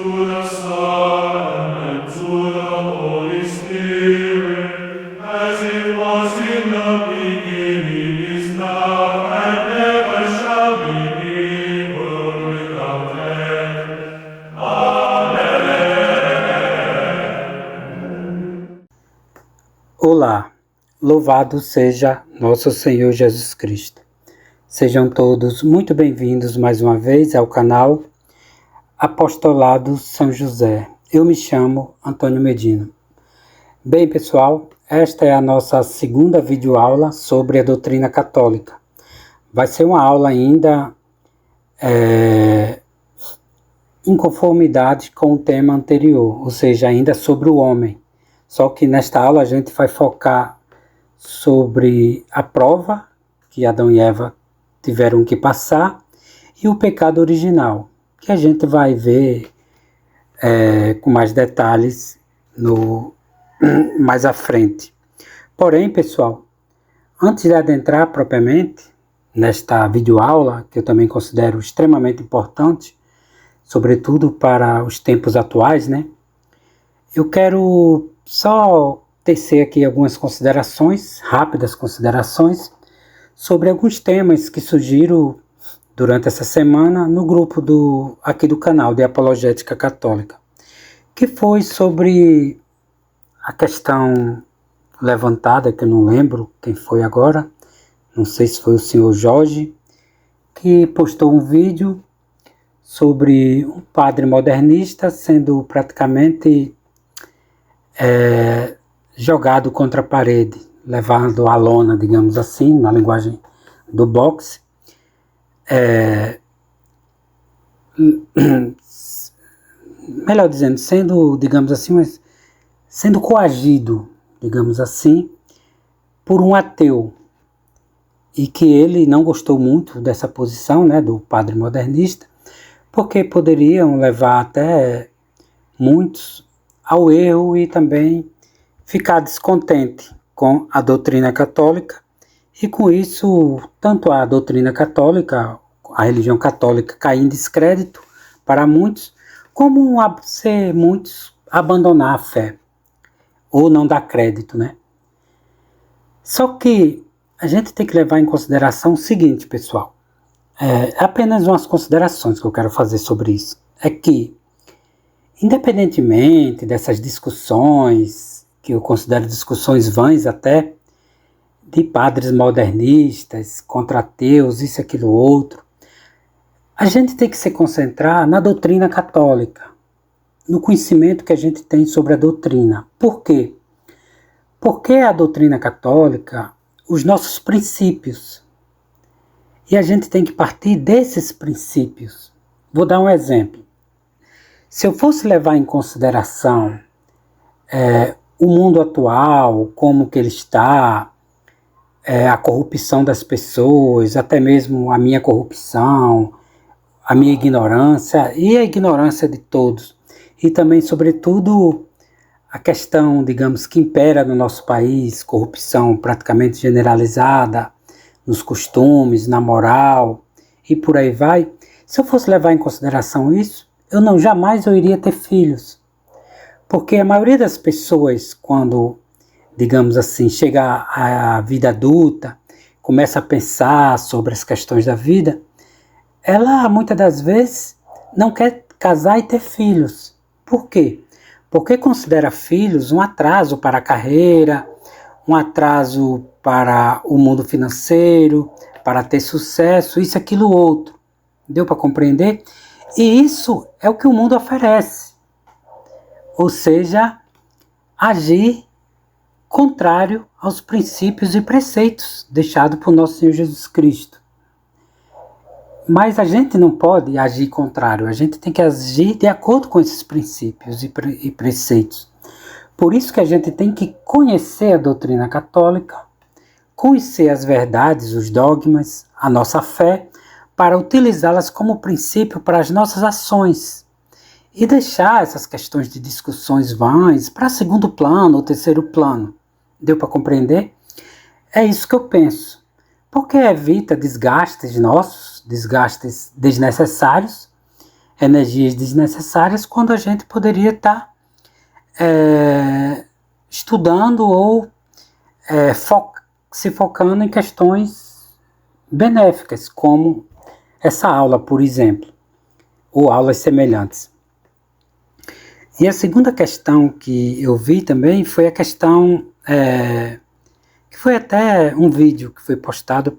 to the Son, and to the Holy Spirit, as it was in the beginning, is now, and ever shall be, world without end. Amen. Olá, louvado seja nosso Senhor Jesus Cristo. Sejam todos muito bem-vindos mais uma vez ao canal Apostolado São José. Eu me chamo Antônio Medina. Bem, pessoal, esta é a nossa segunda videoaula sobre a doutrina católica. Vai ser uma aula ainda em conformidade com o tema anterior, ou seja, ainda sobre o homem. Só que nesta aula a gente vai focar sobre a prova que Adão e Eva tiveram que passar e o pecado original, que a gente vai ver com mais detalhes mais à frente. Porém, pessoal, antes de adentrar propriamente nesta videoaula, que eu também considero extremamente importante, sobretudo para os tempos atuais, né? Eu quero só tecer aqui algumas considerações, rápidas considerações, sobre alguns temas que surgiram durante essa semana no grupo aqui do canal de Apologética Católica, que foi sobre a questão levantada, que eu não lembro quem foi agora, não sei se foi o senhor Jorge, que postou um vídeo sobre um padre modernista sendo praticamente jogado contra a parede, levando a lona, digamos assim, na linguagem do boxe, melhor dizendo, sendo, digamos assim, sendo coagido, digamos assim, por um ateu, e que ele não gostou muito dessa posição, né, do padre modernista, porque poderiam levar até muitos ao erro e também ficar descontente com a doutrina católica, e com isso, tanto a doutrina católica, a religião católica cair em descrédito para muitos, como ser muitos abandonar a fé, ou não dar crédito, né? Só que a gente tem que levar em consideração o seguinte, pessoal, apenas umas considerações que eu quero fazer sobre isso, é que, independentemente dessas discussões, que eu considero discussões vãs até, de padres modernistas, contra ateus, isso, aquilo, outro, a gente tem que se concentrar na doutrina católica, no conhecimento que a gente tem sobre a doutrina. Por quê? Porque a doutrina católica, os nossos princípios, e a gente tem que partir desses princípios. Vou dar um exemplo. Se eu fosse levar em consideração o mundo atual, como que ele está, a corrupção das pessoas, até mesmo a minha corrupção, a minha ignorância e a ignorância de todos, e também, sobretudo, a questão, digamos, que impera no nosso país, corrupção praticamente generalizada, nos costumes, na moral, e por aí vai. Se eu fosse levar em consideração isso, jamais eu iria ter filhos. Porque a maioria das pessoas, quando, digamos assim, chega à vida adulta, começa a pensar sobre as questões da vida, ela, muitas das vezes, não quer casar e ter filhos. Por quê? Porque considera filhos um atraso para a carreira, um atraso para o mundo financeiro, para ter sucesso, isso, aquilo, outro. Deu para compreender? E isso é o que o mundo oferece. Ou seja, agir contrário aos princípios e preceitos deixados por nosso Senhor Jesus Cristo. Mas a gente não pode agir contrário, a gente tem que agir de acordo com esses princípios e preceitos. Por isso que a gente tem que conhecer a doutrina católica, conhecer as verdades, os dogmas, a nossa fé, para utilizá-las como princípio para as nossas ações. E deixar essas questões de discussões vãs para segundo plano ou terceiro plano. Deu para compreender? É isso que eu penso. Porque evita desgastes nossos, desgastes desnecessários, energias desnecessárias quando a gente poderia estar estudando ou se focando em questões benéficas, como essa aula, por exemplo, ou aulas semelhantes. E a segunda questão que eu vi também foi a questão, que foi até um vídeo que foi postado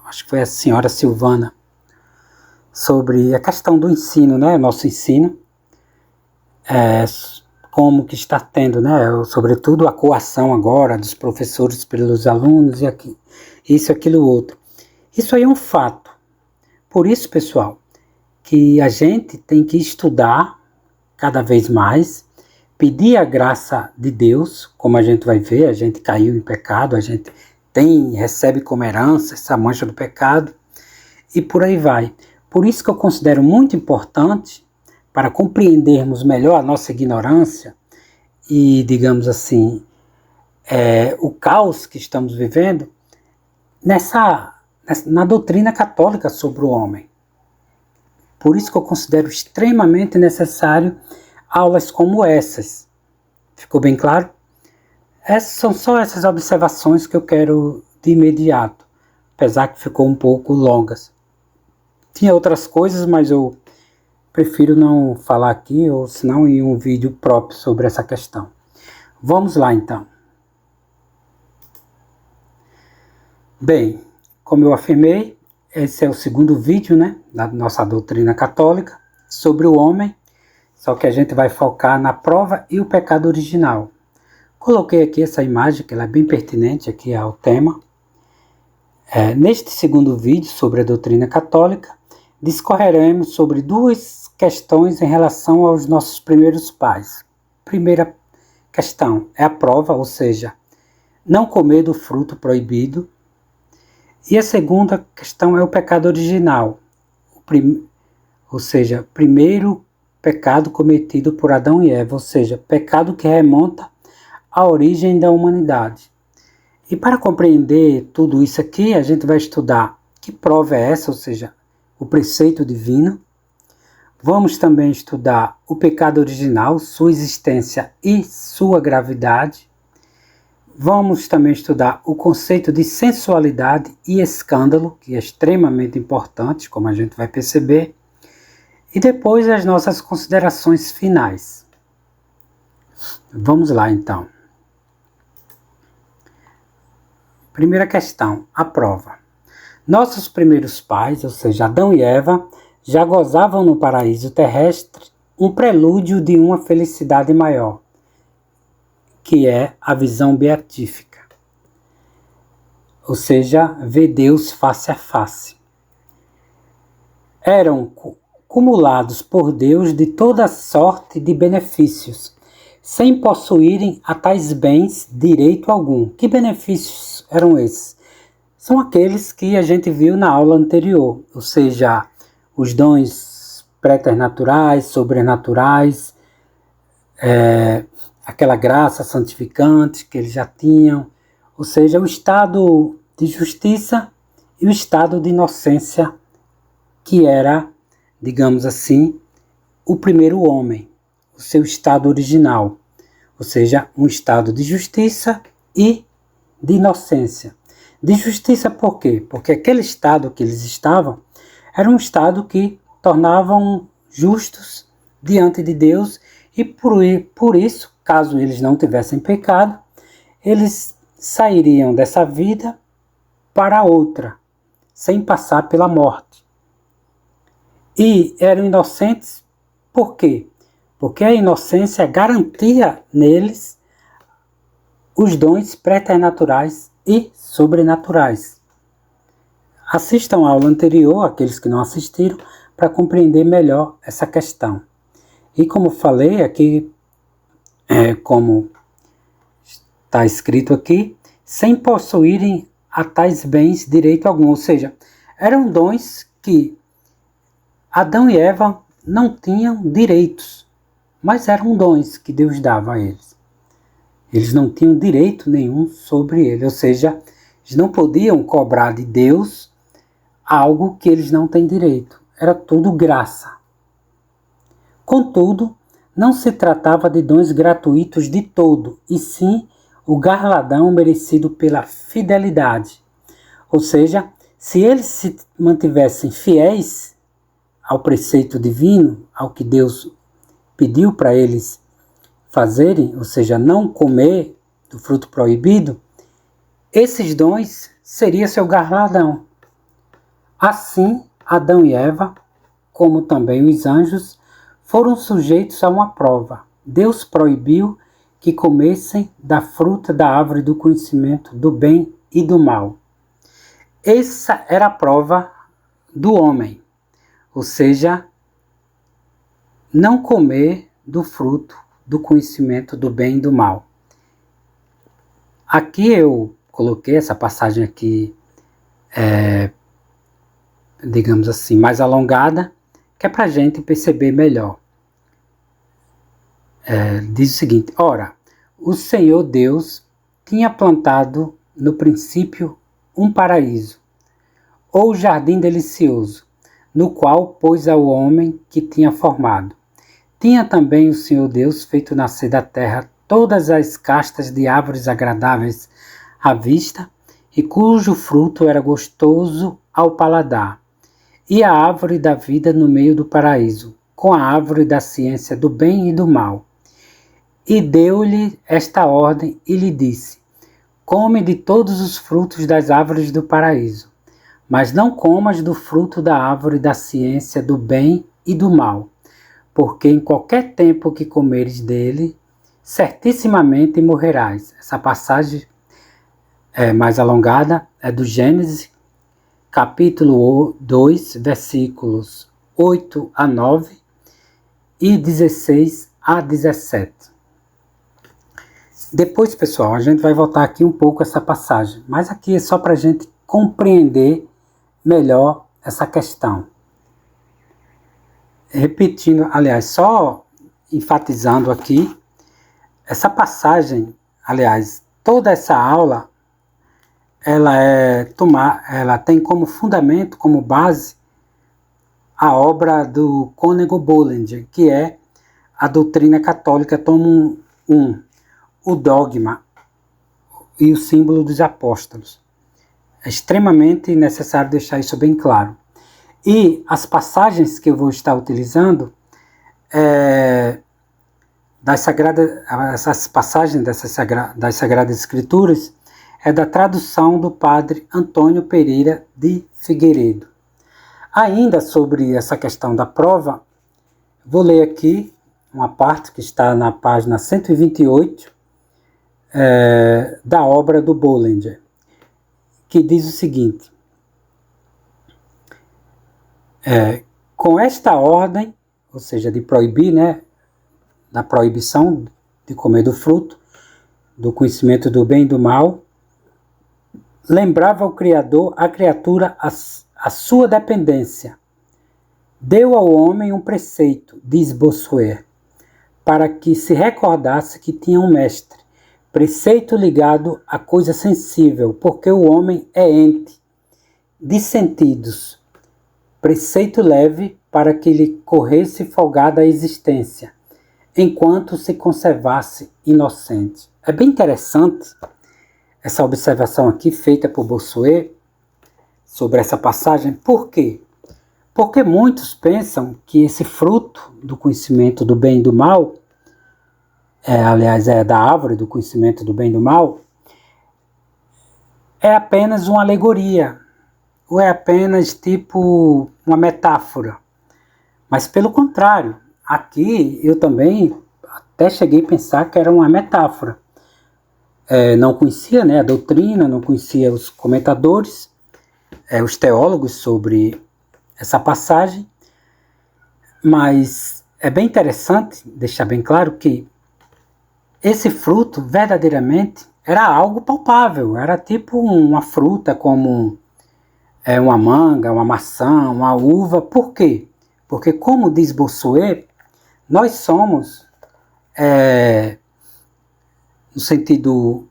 acho que foi a senhora Silvana, sobre a questão do ensino, né, nosso ensino, como que está tendo, né, sobretudo a coação agora dos professores pelos alunos, e isso, aquilo, outro. Isso aí é um fato. Por isso, pessoal, que a gente tem que estudar cada vez mais, pedir a graça de Deus, como a gente vai ver, a gente caiu em pecado, a gente recebe como herança essa mancha do pecado, e por aí vai. Por isso que eu considero muito importante, para compreendermos melhor a nossa ignorância e, digamos assim, o caos que estamos vivendo, na doutrina católica sobre o homem. Por isso que eu considero extremamente necessário aulas como essas. Ficou bem claro? São só essas observações que eu quero de imediato, apesar que ficou um pouco longas. Tinha outras coisas, mas eu prefiro não falar aqui, ou senão em um vídeo próprio sobre essa questão. Vamos lá, então. Bem, como eu afirmei, esse é o segundo vídeo, né, da nossa doutrina católica sobre o homem, só que a gente vai focar na prova e o pecado original. Coloquei aqui essa imagem, que ela é bem pertinente aqui ao tema. Neste segundo vídeo sobre a doutrina católica, discorreremos sobre duas questões em relação aos nossos primeiros pais. Primeira questão é a prova, ou seja, não comer do fruto proibido. E a segunda questão é o pecado original, ou seja, primeiro pecado cometido por Adão e Eva, ou seja, pecado que remonta à origem da humanidade. E para compreender tudo isso aqui, a gente vai estudar que prova é essa, ou seja, o preceito divino. Vamos também estudar o pecado original, sua existência e sua gravidade. Vamos também estudar o conceito de sensualidade e escândalo, que é extremamente importante, como a gente vai perceber. E depois as nossas considerações finais. Vamos lá, então. Primeira questão, a prova. Nossos primeiros pais, ou seja, Adão e Eva, já gozavam no paraíso terrestre um prelúdio de uma felicidade maior, que é a visão beatífica, ou seja, ver Deus face a face. Eram cumulados por Deus de toda sorte de benefícios, sem possuírem a tais bens direito algum. Que benefícios eram esses? São aqueles que a gente viu na aula anterior, ou seja, os dons préternaturais, sobrenaturais, aquela graça santificante que eles já tinham, ou seja, o estado de justiça e o estado de inocência que era, digamos assim, o primeiro homem, o seu estado original, ou seja, um estado de justiça e de inocência. De justiça por quê? Porque aquele estado que eles estavam era um estado que tornavam justos diante de Deus e por isso, caso eles não tivessem pecado, eles sairiam dessa vida para outra, sem passar pela morte. E eram inocentes por quê? Porque a inocência garantia neles os dons preternaturais e sobrenaturais. Assistam a aula anterior, aqueles que não assistiram, para compreender melhor essa questão. E como falei aqui, como está escrito aqui, sem possuírem a tais bens direito algum, ou seja, eram dons que Adão e Eva não tinham direitos, mas eram dons que Deus dava a eles. Eles não tinham direito nenhum sobre ele, ou seja, eles não podiam cobrar de Deus algo que eles não têm direito. Era tudo graça. Contudo, não se tratava de dons gratuitos de todo, e sim o galardão merecido pela fidelidade. Ou seja, se eles se mantivessem fiéis ao preceito divino, ao que Deus pediu para eles fazerem, ou seja, não comer do fruto proibido, esses dons seriam seu galardão. Assim, Adão e Eva, como também os anjos, foram sujeitos a uma prova. Deus proibiu que comessem da fruta da árvore do conhecimento do bem e do mal. Essa era a prova do homem, ou seja, não comer do fruto do conhecimento do bem e do mal. Aqui eu coloquei essa passagem aqui, digamos assim, mais alongada, que é para a gente perceber melhor. Diz o seguinte: ora, o Senhor Deus tinha plantado no princípio um paraíso, ou jardim delicioso, no qual pôs ao homem que tinha formado. Tinha também o Senhor Deus feito nascer da terra todas as castas de árvores agradáveis à vista, e cujo fruto era gostoso ao paladar, e a árvore da vida no meio do paraíso, com a árvore da ciência do bem e do mal. E deu-lhe esta ordem e lhe disse: come de todos os frutos das árvores do paraíso, mas não comas do fruto da árvore da ciência do bem e do mal, porque em qualquer tempo que comeres dele, certissimamente morrerás. Essa passagem mais alongada é do Gênesis, capítulo 2, versículos 8 a 9 e 16 a 17. Depois, pessoal, a gente vai voltar aqui um pouco essa passagem, mas aqui é só para a gente compreender melhor essa questão. Repetindo, aliás, só enfatizando aqui, essa passagem, aliás, toda essa aula, ela tem como fundamento, como base, a obra do Cônego Bollinger, que é a Doutrina Católica, tomo 1, o Dogma e o Símbolo dos Apóstolos. É extremamente necessário deixar isso bem claro. E as passagens que eu vou estar utilizando, essas passagens das Sagradas Escrituras, é da tradução do padre Antônio Pereira de Figueiredo. Ainda sobre essa questão da prova, vou ler aqui uma parte que está na página 128 da obra do Bollinger, que diz o seguinte: com esta ordem, ou seja, de proibir, da proibição de comer do fruto, do conhecimento do bem e do mal, lembrava o Criador a criatura a sua dependência. Deu ao homem um preceito, diz Bossuet, para que se recordasse que tinha um mestre. Preceito ligado a coisa sensível, porque o homem é ente de sentidos. Preceito leve para que lhe corresse folgada a existência, enquanto se conservasse inocente. É bem interessante essa observação aqui feita por Bossuet sobre essa passagem. Por quê? Porque muitos pensam que esse fruto do conhecimento do bem e do mal, aliás, é da árvore do conhecimento do bem e do mal, é apenas uma alegoria, ou é apenas tipo uma metáfora. Mas pelo contrário, aqui eu também até cheguei a pensar que era uma metáfora. Não conhecia a doutrina, não conhecia os comentadores, os teólogos sobre essa passagem, mas é bem interessante deixar bem claro que esse fruto verdadeiramente era algo palpável, era tipo uma fruta como uma manga, uma maçã, uma uva. Por quê? Porque, como diz Bossuet, nós somos, no sentido,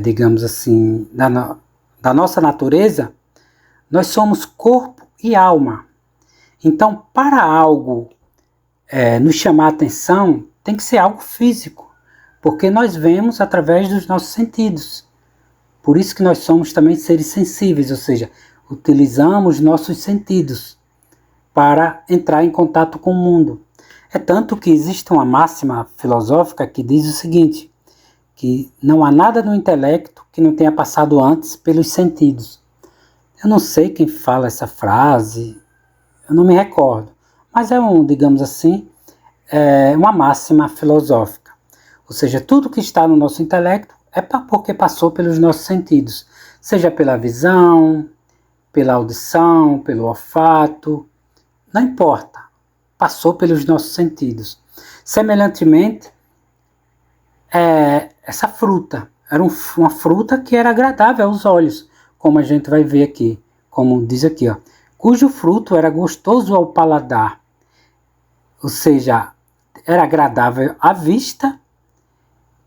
digamos assim, da nossa natureza, nós somos corpo e alma. Então, para algo nos chamar a atenção, tem que ser algo físico, porque nós vemos através dos nossos sentidos. Por isso que nós somos também seres sensíveis, ou seja, utilizamos nossos sentidos para entrar em contato com o mundo. É tanto que existe uma máxima filosófica que diz o seguinte, que não há nada no intelecto que não tenha passado antes pelos sentidos. Eu não sei quem fala essa frase, eu não me recordo, mas é digamos assim, uma máxima filosófica. Ou seja, tudo que está no nosso intelecto é porque passou pelos nossos sentidos, seja pela visão, pela audição, pelo olfato, não importa, passou pelos nossos sentidos. Semelhantemente, essa fruta, era uma fruta que era agradável aos olhos, como a gente vai ver aqui, como diz aqui, ó, cujo fruto era gostoso ao paladar, ou seja, era agradável à vista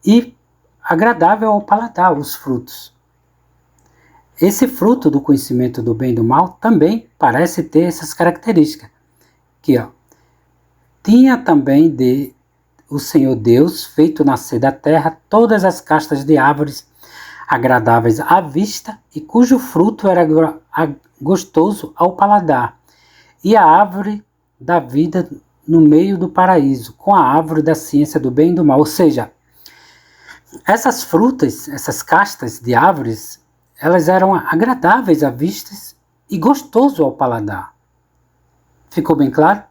e agradável ao paladar, os frutos. Esse fruto do conhecimento do bem e do mal também parece ter essas características. Aqui, ó, tinha também o Senhor Deus feito nascer da terra todas as castas de árvores agradáveis à vista e cujo fruto era gostoso ao paladar, e a árvore da vida no meio do paraíso, com a árvore da ciência do bem e do mal. Ou seja, essas frutas, essas castas de árvores, elas eram agradáveis à vista e gostoso ao paladar. Ficou bem claro?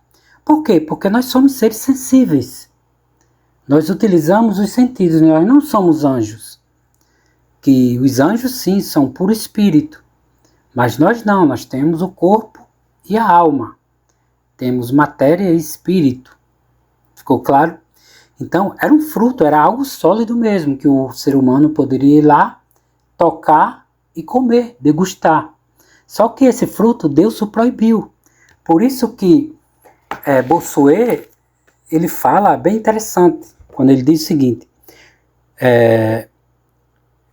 Por quê? Porque nós somos seres sensíveis. Nós utilizamos os sentidos, nós não somos anjos. Que os anjos sim são puro espírito, mas nós não, nós temos o corpo e a alma. Temos matéria e espírito. Ficou claro? Então, era um fruto, era algo sólido mesmo, que o ser humano poderia ir lá, tocar e comer, degustar. Só que esse fruto Deus o proibiu. Por isso que Bossuet, ele fala bem interessante, quando ele diz o seguinte,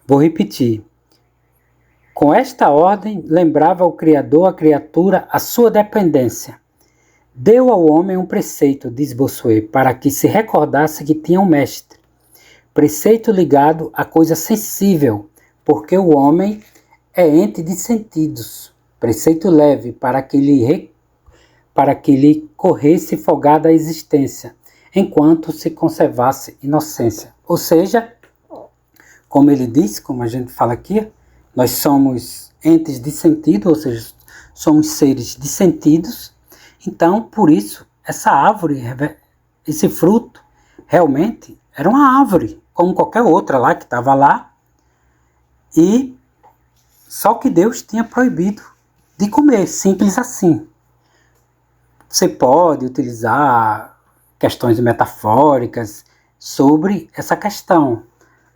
vou repetir, com esta ordem lembrava o Criador a criatura a sua dependência. Deu ao homem um preceito, diz Bossuet, para que se recordasse que tinha um mestre. Preceito ligado a coisa sensível, porque o homem é ente de sentidos. Preceito leve, para que lhe corresse folgada a existência, enquanto se conservasse inocência. Ou seja, como ele disse, como a gente fala aqui, nós somos entes de sentido, ou seja, somos seres de sentidos. Então, por isso, essa árvore, esse fruto, realmente era uma árvore, como qualquer outra lá que estava lá. E só que Deus tinha proibido de comer, simples assim. Você pode utilizar questões metafóricas sobre essa questão,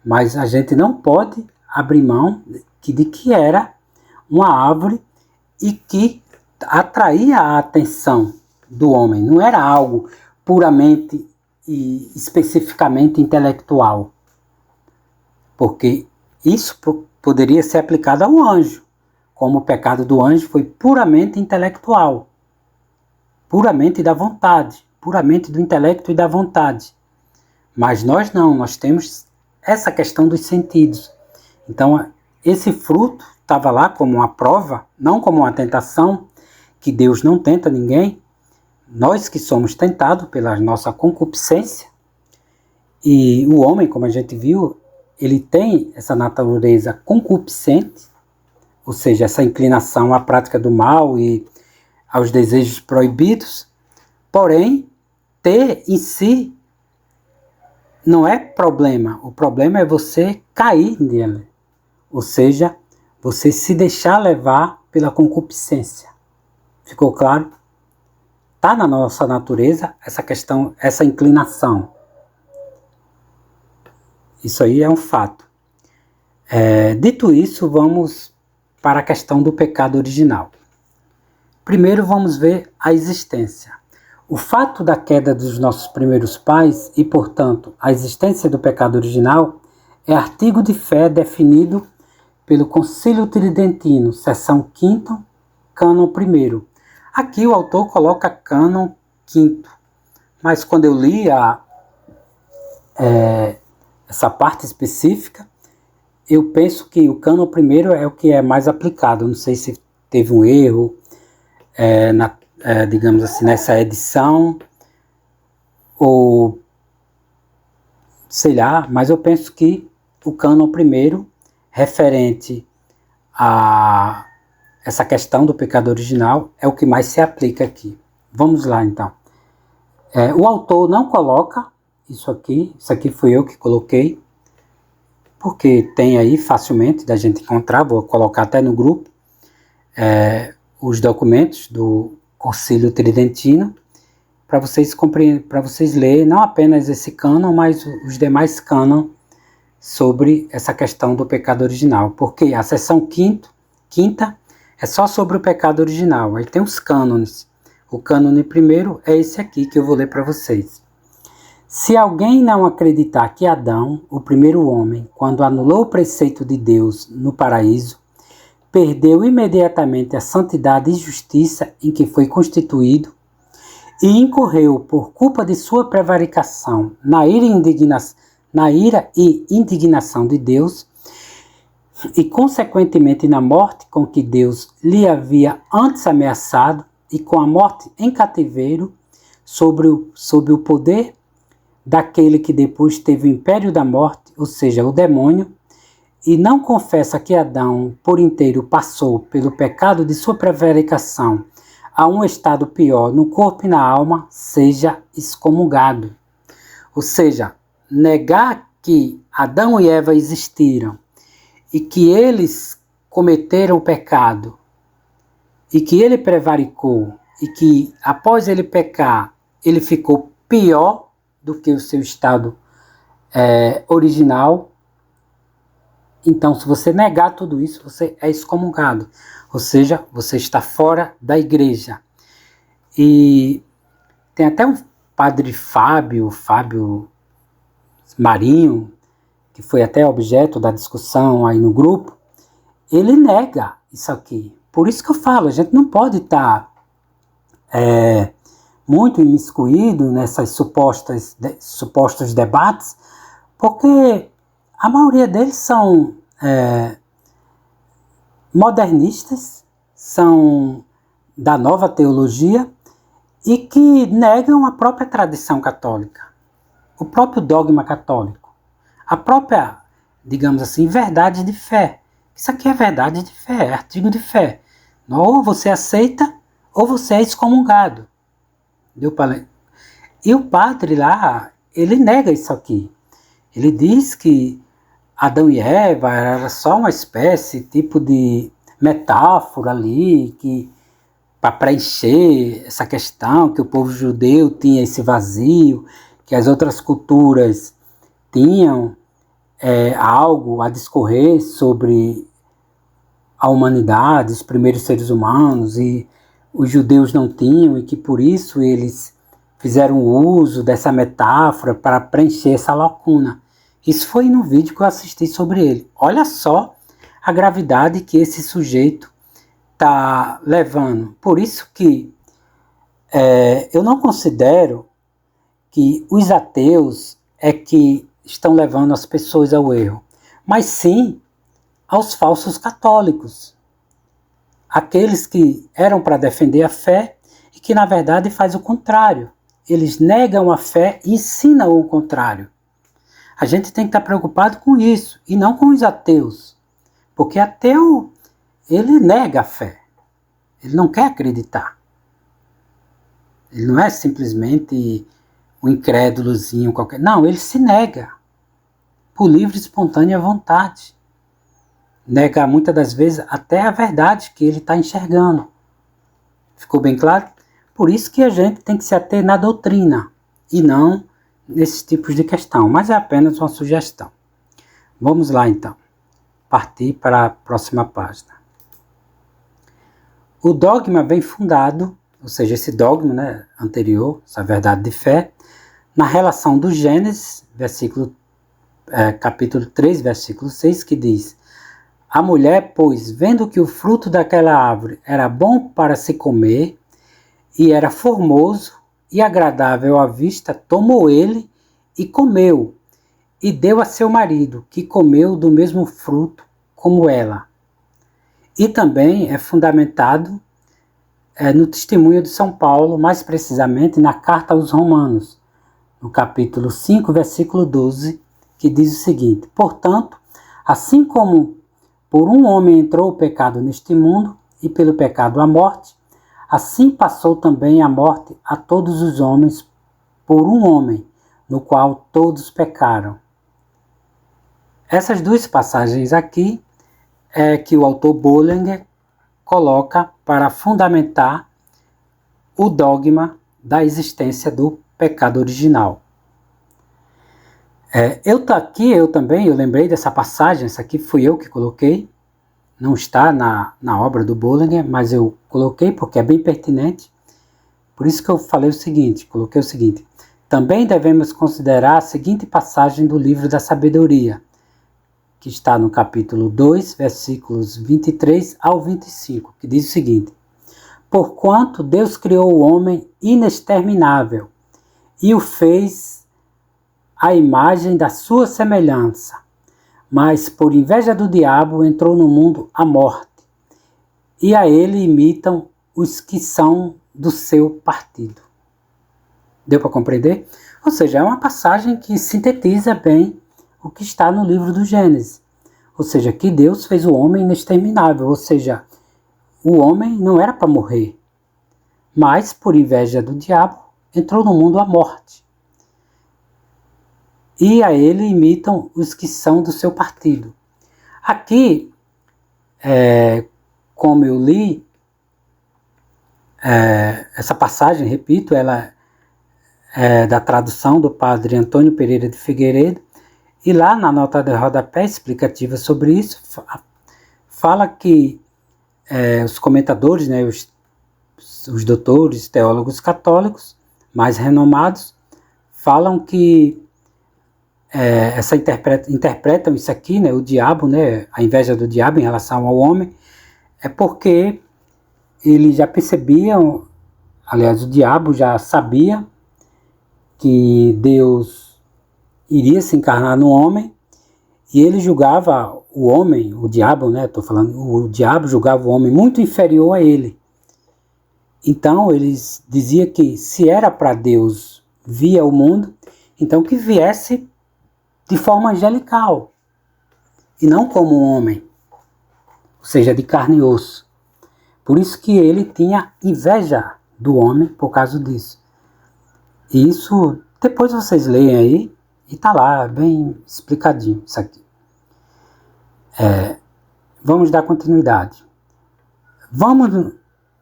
mas a gente não pode abrir mão de que era uma árvore e que atraía a atenção do homem, não era algo puramente e especificamente intelectual, porque isso poderia ser aplicado ao anjo, como o pecado do anjo foi puramente intelectual, puramente da vontade, puramente do intelecto e da vontade. Mas nós não, nós temos essa questão dos sentidos. Então, esse fruto estava lá como uma prova, não como uma tentação, que Deus não tenta ninguém. Nós que somos tentados pela nossa concupiscência, e o homem, como a gente viu, ele tem essa natureza concupiscente, ou seja, essa inclinação à prática do mal e aos desejos proibidos, porém, ter em si não é problema. O problema é você cair nele, ou seja, você se deixar levar pela concupiscência. Ficou claro? Está na nossa natureza essa questão, essa inclinação. Isso aí é um fato. Dito isso, vamos para a questão do pecado original. Primeiro vamos ver a existência. O fato da queda dos nossos primeiros pais e, portanto, a existência do pecado original é artigo de fé definido pelo Concílio Tridentino, seção 5ª, cânon 1º. Aqui o autor coloca cânon 5º, mas quando eu li essa parte específica, eu penso que o cânon primeiro é o que é mais aplicado. Não sei se teve um erro, digamos assim, nessa edição, ou sei lá, mas eu penso que o cânon primeiro, referente a essa questão do pecado original, é o que mais se aplica aqui. Vamos lá, então. O autor não coloca isso aqui fui eu que coloquei, porque tem aí facilmente da gente encontrar, vou colocar até no grupo, os documentos do Concílio Tridentino, para vocês lerem não apenas esse cânon, mas os demais cânon sobre essa questão do pecado original, porque a seção quinta é só sobre o pecado original. Aí tem os cânones. O cânone primeiro é esse aqui que eu vou ler para vocês. Se alguém não acreditar que Adão, o primeiro homem, quando anulou o preceito de Deus no paraíso, perdeu imediatamente a santidade e justiça em que foi constituído e incorreu por culpa de sua prevaricação na ira e indignação de Deus, e consequentemente na morte com que Deus lhe havia antes ameaçado, e com a morte em cativeiro, sob o poder daquele que depois teve o império da morte, ou seja, o demônio, e não confessa que Adão por inteiro passou pelo pecado de sua prevaricação a um estado pior no corpo e na alma, seja excomungado. Ou seja, negar que Adão e Eva existiram e que eles cometeram o pecado e que ele prevaricou e que após ele pecar ele ficou pior do que o seu estado original. Então, se você negar tudo isso, você é excomungado. Ou seja, você está fora da igreja. E tem até um padre Fábio Marinho, que foi até objeto da discussão aí no grupo, ele nega isso aqui. Por isso que eu falo, a gente não pode estar muito imiscuído nessas supostos debates, porque a maioria deles são modernistas, são da nova teologia e que negam a própria tradição católica, o próprio dogma católico, a própria, digamos assim, verdade de fé. Isso aqui é verdade de fé, é artigo de fé. Ou você aceita ou você é excomungado. E o padre lá, ele nega isso aqui. Ele diz que Adão e Eva era só uma espécie, tipo de metáfora ali, que para preencher essa questão, que o povo judeu tinha esse vazio, que as outras culturas tinham algo a discorrer sobre a humanidade, os primeiros seres humanos, e os judeus não tinham, e que por isso eles fizeram uso dessa metáfora para preencher essa lacuna. Isso foi no vídeo que eu assisti sobre ele. Olha só a gravidade que esse sujeito está levando. Por isso que eu não considero que os ateus é que estão levando as pessoas ao erro, mas sim aos falsos católicos. Aqueles que eram para defender a fé e que na verdade faz o contrário. Eles negam a fé e ensinam o contrário. A gente tem que estar preocupado com isso e não com os ateus. Porque ateu, ele nega a fé. Ele não quer acreditar. Ele não é simplesmente um incrédulozinho qualquer. Não, ele se nega. Por livre e espontânea vontade. Nega muitas das vezes até a verdade que ele está enxergando. Ficou bem claro? Por isso que a gente tem que se ater na doutrina e não nesses tipos de questão, mas é apenas uma sugestão. Vamos lá então, partir para a próxima página. O dogma vem fundado, ou seja, esse dogma anterior, essa verdade de fé, na relação do Gênesis, capítulo 3, versículo 6, que diz: a mulher, pois, vendo que o fruto daquela árvore era bom para se comer, e era formoso e agradável à vista, tomou ele e comeu, e deu a seu marido, que comeu do mesmo fruto como ela. E também é fundamentado no testemunho de São Paulo, mais precisamente na carta aos Romanos, no capítulo 5, versículo 12, que diz o seguinte: portanto, assim como por um homem entrou o pecado neste mundo, e pelo pecado a morte, assim passou também a morte a todos os homens por um homem, no qual todos pecaram. Essas duas passagens aqui é que o autor Bullinger coloca para fundamentar o dogma da existência do pecado original. Eu lembrei dessa passagem, essa aqui fui eu que coloquei, não está na obra do Bullinger, mas eu coloquei porque é bem pertinente. Por isso que eu coloquei o seguinte: também devemos considerar a seguinte passagem do livro da sabedoria, que está no capítulo 2, versículos 23 ao 25, que diz o seguinte: porquanto Deus criou o homem inexterminável e o fez à imagem da sua semelhança, mas por inveja do diabo entrou no mundo a morte, e a ele imitam os que são do seu partido. Deu para compreender? Ou seja, é uma passagem que sintetiza bem o que está no livro do Gênesis. Ou seja, que Deus fez o homem inexterminável, ou seja, o homem não era para morrer, mas por inveja do diabo entrou no mundo a morte. E a ele imitam os que são do seu partido. Aqui, como eu li, essa passagem, repito, ela é da tradução do padre Antônio Pereira de Figueiredo, e lá na nota de rodapé explicativa sobre isso, fala que os comentadores, né, os doutores, teólogos católicos mais renomados, falam que interpretam isso aqui, né, o diabo, né, a inveja do diabo em relação ao homem, é porque eles já percebiam, aliás, o diabo já sabia que Deus iria se encarnar no homem, e ele julgava o homem, o diabo, né, o diabo julgava o homem muito inferior a ele. Então eles diziam que se era para Deus vir ao mundo, então que viesse de forma angelical, e não como um homem, ou seja, de carne e osso. Por isso que ele tinha inveja do homem por causa disso. E isso, depois vocês leem aí, e está lá, bem explicadinho isso aqui. Vamos dar continuidade.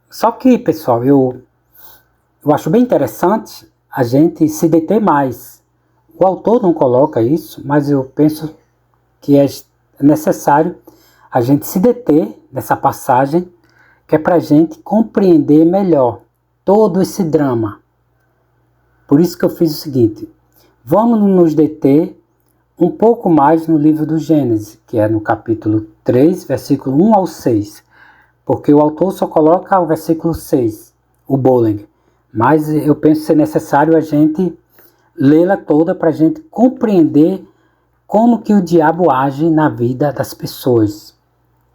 Só que, pessoal, eu acho bem interessante a gente se deter mais. O autor não coloca isso, mas eu penso que é necessário a gente se deter nessa passagem, que é para a gente compreender melhor todo esse drama. Por isso que eu fiz o seguinte: vamos nos deter um pouco mais no livro do Gênesis, que é no capítulo 3, versículo 1 ao 6, porque o autor só coloca o versículo 6, o Bullinger, mas eu penso ser necessário a gente lê-la toda para a gente compreender como que o diabo age na vida das pessoas,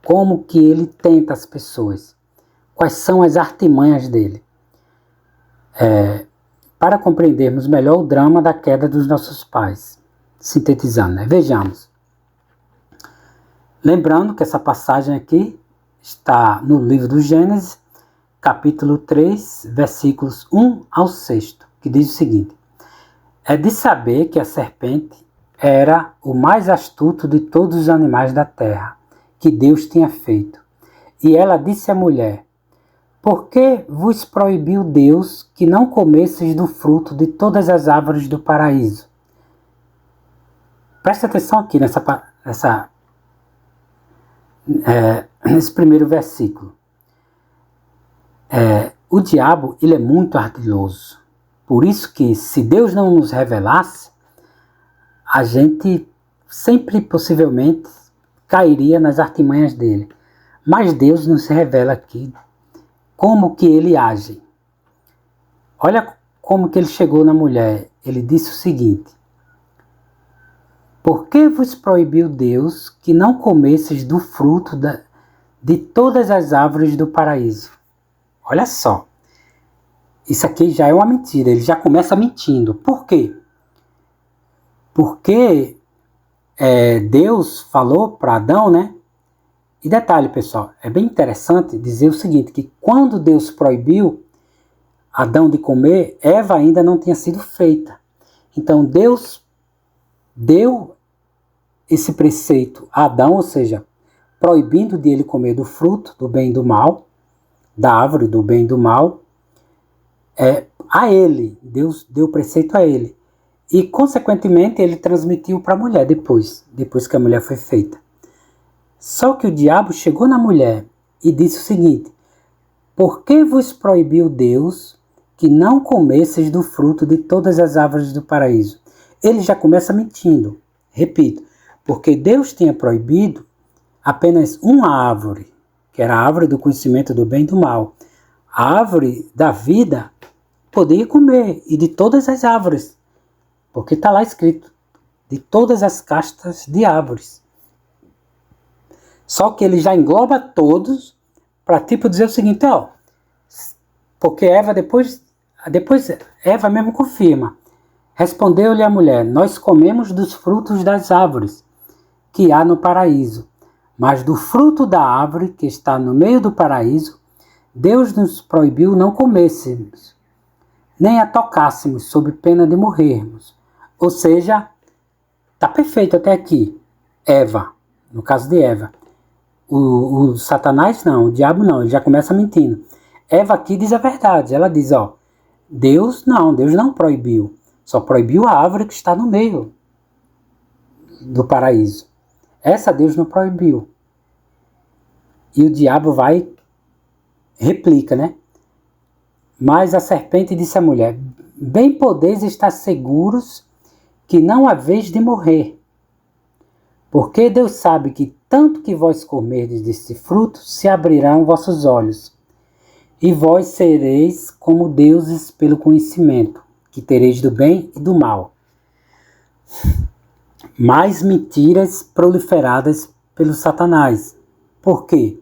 como que ele tenta as pessoas, quais são as artimanhas dele, para compreendermos melhor o drama da queda dos nossos pais. Sintetizando, né? Vejamos. Lembrando que essa passagem aqui está no livro do Gênesis, capítulo 3, versículos 1 ao 6, que diz o seguinte: é de saber que a serpente era o mais astuto de todos os animais da terra que Deus tinha feito. E ela disse à mulher: por que vos proibiu Deus que não comesseis do fruto de todas as árvores do paraíso? Presta atenção aqui nesse primeiro versículo. O diabo, ele é muito ardiloso. Por isso que, se Deus não nos revelasse, a gente sempre, possivelmente, cairia nas artimanhas dele. Mas Deus nos revela aqui como que ele age. Olha como que ele chegou na mulher. Ele disse o seguinte: por que vos proibiu Deus que não comesseis do fruto de todas as árvores do paraíso? Olha só, isso aqui já é uma mentira, ele já começa mentindo. Por quê? Porque Deus falou para Adão, né? E detalhe, pessoal, é bem interessante dizer o seguinte, que quando Deus proibiu Adão de comer, Eva ainda não tinha sido feita. Então Deus deu esse preceito a Adão, ou seja, proibindo de ele comer do fruto do bem e do mal, da árvore do bem e do mal, a ele. Deus deu o preceito a ele. E, consequentemente, ele transmitiu para a mulher depois que a mulher foi feita. Só que o diabo chegou na mulher e disse o seguinte: por que vos proibiu Deus que não comesseis do fruto de todas as árvores do paraíso? Ele já começa mentindo. Repito, porque Deus tinha proibido apenas uma árvore, que era a árvore do conhecimento do bem e do mal. A árvore da vida podia comer, e de todas as árvores, porque está lá escrito, de todas as castas de árvores. Só que ele já engloba todos para dizer o seguinte, porque Eva depois Eva mesmo confirma. Respondeu-lhe a mulher: nós comemos dos frutos das árvores que há no paraíso, mas do fruto da árvore que está no meio do paraíso, Deus nos proibiu não comêssemos, nem a tocássemos, sob pena de morrermos. Ou seja, está perfeito até aqui. Eva, no caso de Eva. O Satanás não, o diabo não, ele já começa mentindo. Eva aqui diz a verdade, ela diz, Deus não proibiu, só proibiu a árvore que está no meio do paraíso. Essa Deus não proibiu. E o diabo replica, né? Mas a serpente disse à mulher: bem podeis estar seguros que não haveis de morrer, porque Deus sabe que tanto que vós comerdes desse fruto, se abrirão vossos olhos, e vós sereis como deuses pelo conhecimento, que tereis do bem e do mal. Mais mentiras proliferadas pelo Satanás. Por quê?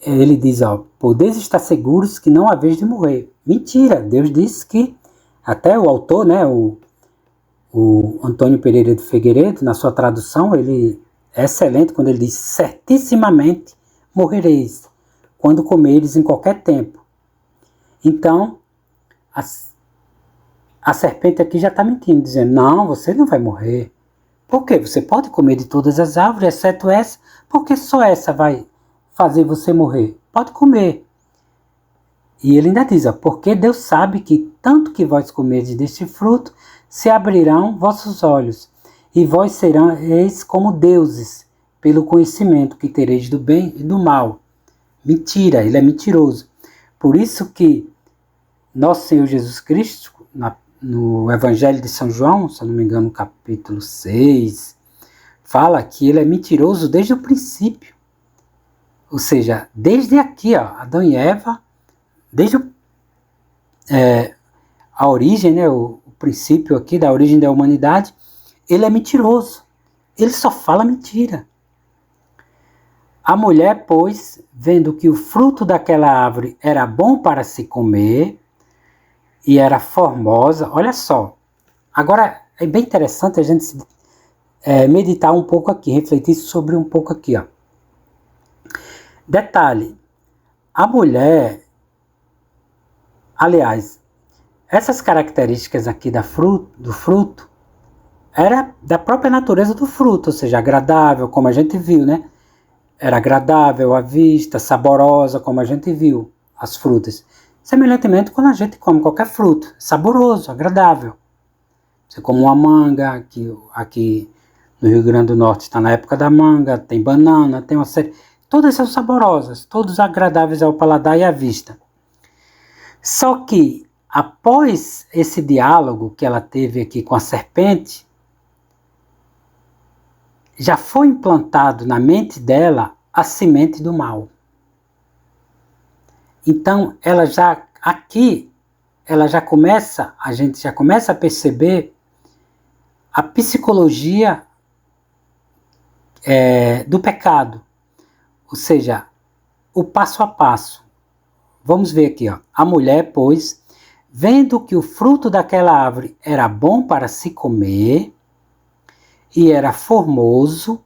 Ele diz, podeis estar seguros que não haveis de morrer. Mentira, Deus disse que, até o autor, né, o Antônio Pereira de Figueiredo, na sua tradução, ele é excelente quando ele diz: certissimamente morrereis, quando comeres em qualquer tempo. Então, a serpente aqui já está mentindo, dizendo: não, você não vai morrer. Por quê? Você pode comer de todas as árvores, exceto essa, porque só essa vai fazer você morrer. Pode comer. E ele ainda diz, porque Deus sabe que tanto que vós comerdes deste fruto, se abrirão vossos olhos, e vós sereis como deuses, pelo conhecimento que tereis do bem e do mal. Mentira, ele é mentiroso. Por isso que nosso Senhor Jesus Cristo, no Evangelho de São João, se eu não me engano, no capítulo 6, fala que ele é mentiroso desde o princípio. Ou seja, desde aqui, Adão e Eva, desde a origem, né, o princípio aqui da origem da humanidade, ele é mentiroso. Ele só fala mentira. A mulher, pois, vendo que o fruto daquela árvore era bom para se comer e era formosa, olha só. Agora, é bem interessante a gente meditar um pouco aqui, refletir sobre um pouco aqui. Detalhe, a mulher, aliás, essas características aqui do fruto, era da própria natureza do fruto, ou seja, agradável, como a gente viu, né? Era agradável à vista, saborosa, como a gente viu, as frutas. Semelhantemente, quando a gente come qualquer fruto, saboroso, agradável. Você come uma manga, aqui no Rio Grande do Norte está na época da manga, tem banana, tem uma série... Todas são saborosas, todos agradáveis ao paladar e à vista. Só que, após esse diálogo que ela teve aqui com a serpente, já foi implantado na mente dela a semente do mal. Então, ela já aqui a gente já começa a perceber a psicologia do pecado, ou seja, o passo a passo. Vamos ver aqui, ó. A mulher, pois, vendo que o fruto daquela árvore era bom para se comer e era formoso, ou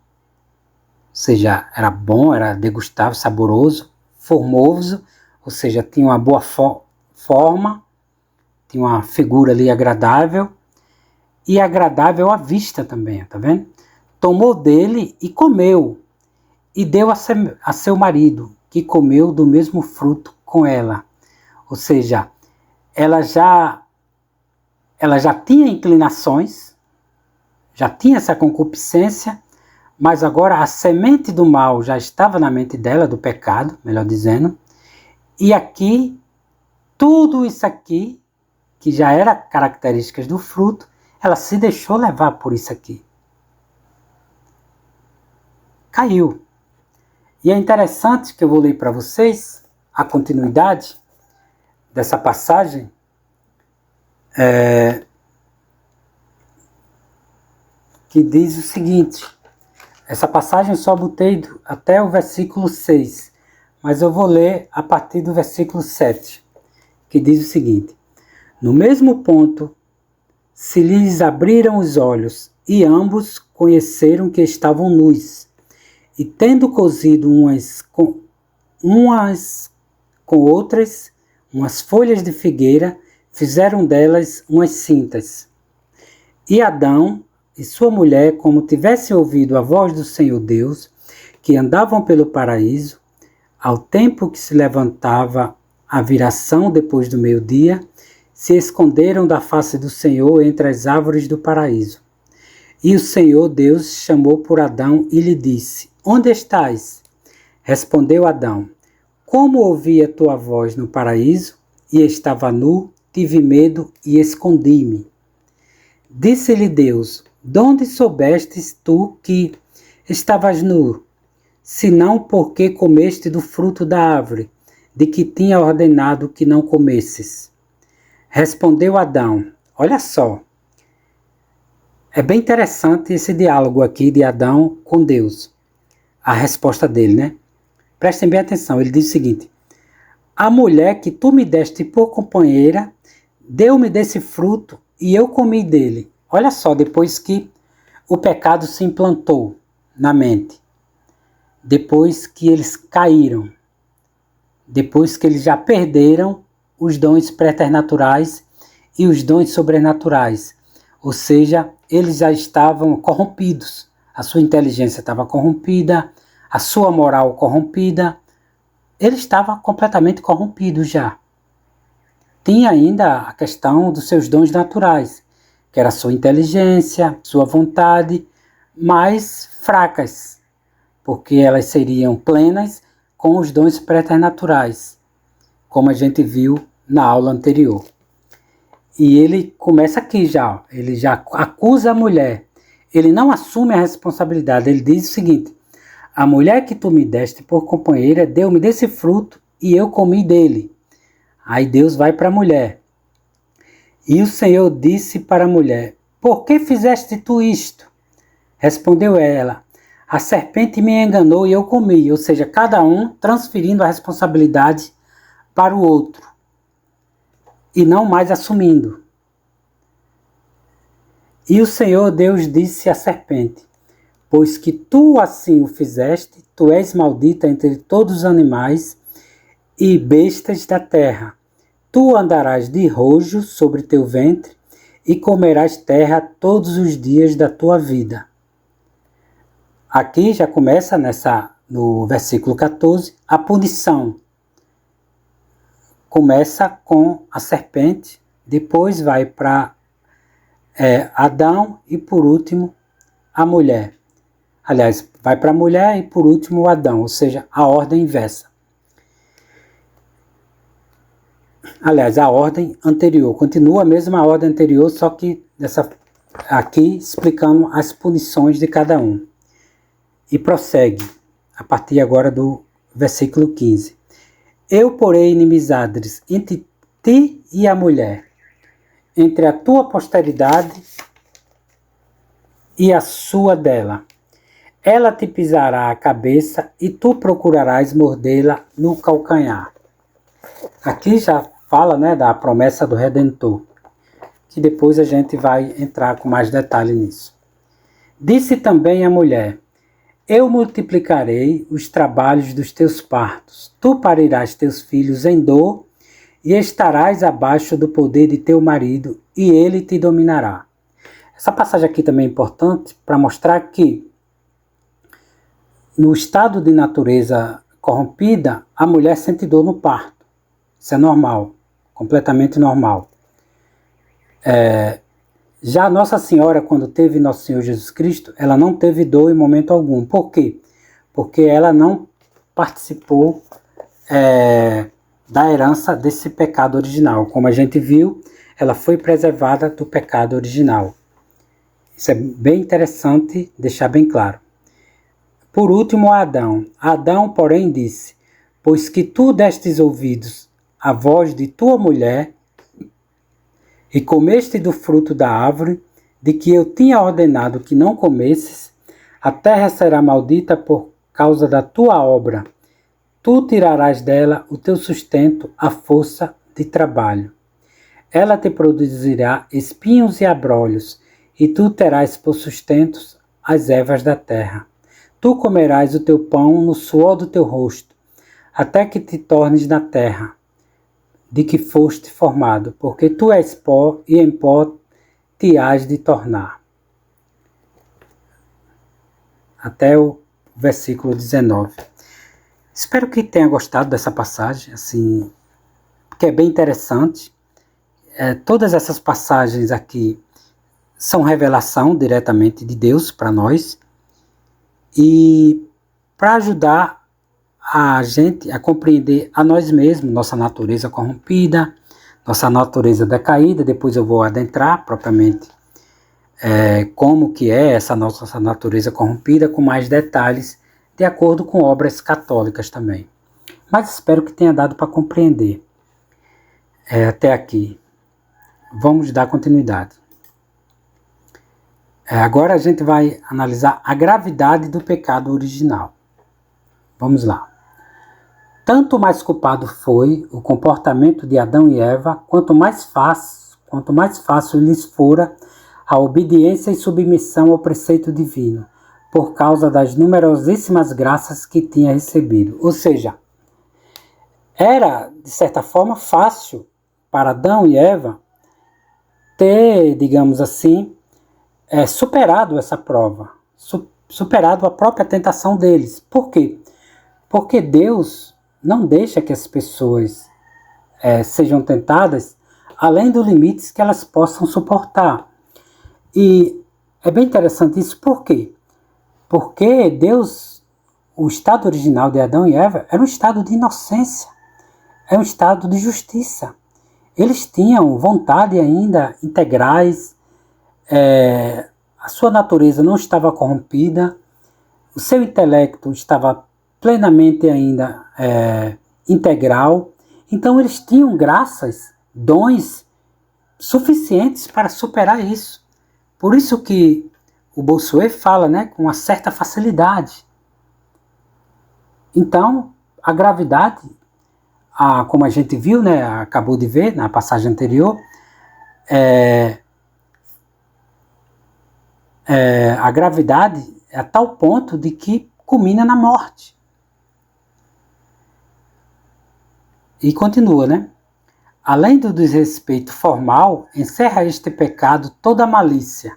seja, era bom, era degustável, saboroso, formoso, ou seja, tinha uma boa forma, tinha uma figura ali agradável, e agradável à vista também, tá vendo? Tomou dele e comeu, e deu a seu marido, que comeu do mesmo fruto com ela. Ou seja, ela já tinha inclinações, já tinha essa concupiscência, mas agora a semente do mal já estava na mente dela, do pecado, melhor dizendo, e aqui, tudo isso aqui, que já era características do fruto, ela se deixou levar por isso aqui. Caiu. E é interessante que eu vou ler para vocês a continuidade dessa passagem, que diz o seguinte. Essa passagem eu só botei até o versículo 6, mas eu vou ler a partir do versículo 7, que diz o seguinte: no mesmo ponto se lhes abriram os olhos, e ambos conheceram que estavam nus, e tendo cosido umas com outras, umas folhas de figueira, fizeram delas umas cintas. E Adão e sua mulher, como tivessem ouvido a voz do Senhor Deus, que andavam pelo paraíso, ao tempo que se levantava a viração depois do meio-dia, se esconderam da face do Senhor entre as árvores do paraíso. E o Senhor Deus chamou por Adão e lhe disse: onde estás? Respondeu Adão: como ouvi a tua voz no paraíso, e estava nu, tive medo e escondi-me. Disse-lhe Deus: de onde soubestes tu que estavas nu? Senão porque comeste do fruto da árvore, de que tinha ordenado que não comesses. Respondeu Adão. Olha só. É bem interessante esse diálogo aqui de Adão com Deus. A resposta dele, né? Prestem bem atenção. Ele diz o seguinte: a mulher que tu me deste por companheira, deu-me desse fruto e eu comi dele. Olha só, depois que o pecado se implantou na mente. Depois que eles caíram. Depois que eles já perderam os dons preternaturais e os dons sobrenaturais. Ou seja, eles já estavam corrompidos. A sua inteligência estava corrompida, a sua moral corrompida. Ele estava completamente corrompido já. Tinha ainda a questão dos seus dons naturais, que era a sua inteligência, sua vontade, mas fracas, porque elas seriam plenas com os dons preternaturais, como a gente viu na aula anterior. E ele começa aqui já, ele já acusa a mulher. Ele não assume a responsabilidade, ele diz o seguinte: a mulher que tu me deste por companheira deu-me desse fruto e eu comi dele. Aí Deus vai para a mulher. E o Senhor disse para a mulher: por que fizeste tu isto? Respondeu ela: a serpente me enganou e eu comi. Ou seja, cada um transferindo a responsabilidade para o outro e não mais assumindo. E o Senhor Deus disse à serpente: pois que tu assim o fizeste, tu és maldita entre todos os animais e bestas da terra. Tu andarás de rojo sobre teu ventre e comerás terra todos os dias da tua vida. Aqui já começa no versículo 14 a punição. Começa com a serpente, depois vai para Adão e por último a mulher. Aliás, vai para a mulher e por último o Adão, ou seja, a ordem inversa. Aliás, a ordem anterior, continua a mesma ordem anterior, só que aqui explicando as punições de cada um. E prossegue, a partir agora do versículo 15. Eu porei inimizades entre ti e a mulher, entre a tua posteridade e a sua dela. Ela te pisará a cabeça e tu procurarás mordê-la no calcanhar. Aqui já fala, né, da promessa do Redentor, que depois a gente vai entrar com mais detalhe nisso. Disse também a mulher: eu multiplicarei os trabalhos dos teus partos. Tu parirás teus filhos em dor e estarás abaixo do poder de teu marido e ele te dominará. Essa passagem aqui também é importante para mostrar que no estado de natureza corrompida, a mulher sente dor no parto. Isso é normal, completamente normal. Já Nossa Senhora, quando teve Nosso Senhor Jesus Cristo, ela não teve dor em momento algum. Por quê? Porque ela não participou da herança desse pecado original. Como a gente viu, ela foi preservada do pecado original. Isso é bem interessante deixar bem claro. Por último, Adão. Adão, porém, disse: pois que tu destes ouvidos à voz de tua mulher, e comeste do fruto da árvore, de que eu tinha ordenado que não comesses, a terra será maldita por causa da tua obra. Tu tirarás dela o teu sustento, a força de trabalho. Ela te produzirá espinhos e abrolhos, e tu terás por sustentos as ervas da terra. Tu comerás o teu pão no suor do teu rosto, até que te tornes na terra, de que foste formado, porque tu és pó, e em pó te hás de tornar. Até o versículo 19. Espero que tenha gostado dessa passagem, assim, porque é bem interessante. Todas essas passagens aqui são revelação diretamente de Deus para nós, e para ajudar a gente a compreender a nós mesmos, nossa natureza corrompida, nossa natureza decaída. Depois eu vou adentrar propriamente como que é essa nossa natureza corrompida, com mais detalhes, de acordo com obras católicas também. Mas espero que tenha dado para compreender até aqui. Vamos dar continuidade. Agora a gente vai analisar a gravidade do pecado original. Vamos lá. Tanto mais culpado foi o comportamento de Adão e Eva, quanto mais fácil lhes fora a obediência e submissão ao preceito divino, por causa das numerosíssimas graças que tinha recebido. Ou seja, era, de certa forma, fácil para Adão e Eva ter, digamos assim, superado essa prova, superado a própria tentação deles. Por quê? Porque Deus não deixa que as pessoas sejam tentadas além dos limites que elas possam suportar. E é bem interessante isso. Por quê? Porque Deus, o estado original de Adão e Eva, era um estado de inocência, é um estado de justiça. Eles tinham vontade ainda integrais, a sua natureza não estava corrompida, o seu intelecto estava plenamente ainda integral. Então eles tinham graças, dons suficientes para superar isso. Por isso que o Bossuet fala, né, com uma certa facilidade. Então, a gravidade, como a gente viu, né, acabou de ver na passagem anterior, a gravidade é a tal ponto de que culmina na morte. E continua, né? Além do desrespeito formal, encerra este pecado toda a malícia.